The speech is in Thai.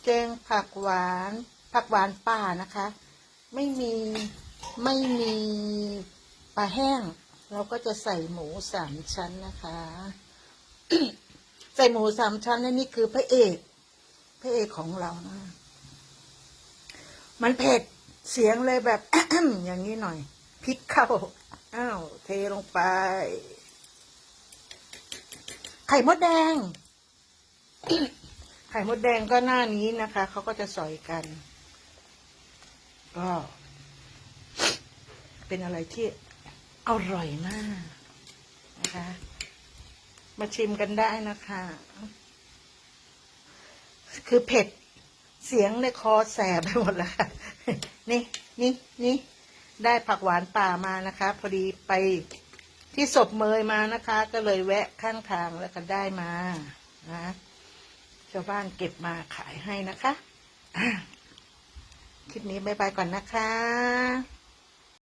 แกงผักหวานป่านะคะ ไม่มีปลาแห้งเราก็จะใส่หมูสามชั้นนะคะ ใส่หมูสามชั้นนี่คือพระเอกของเรานะมันเผ็ดเสียงเลยแบบ อย่างนี้หน่อยพริกเข้าอ้าวเทลงไปไข่มดแดง ไข่มดแดงก็หน้านี้นะคะเขาก็จะสอยกันก็เป็นอะไรที่อร่อยมากนะคะมาชิมกันได้นะคะคือเผ็ดเสียงในคอแสบไปหมดแล้วค่ะนี่ได้ผักหวานป่ามานะคะพอดีไปที่ศพเมยมานะคะก็เลยแวะข้างทางแล้วก็ได้มานะชาวบ้านเก็บมาขายให้นะคะคลิปนี้บ๊ายบายก่อนนะคะ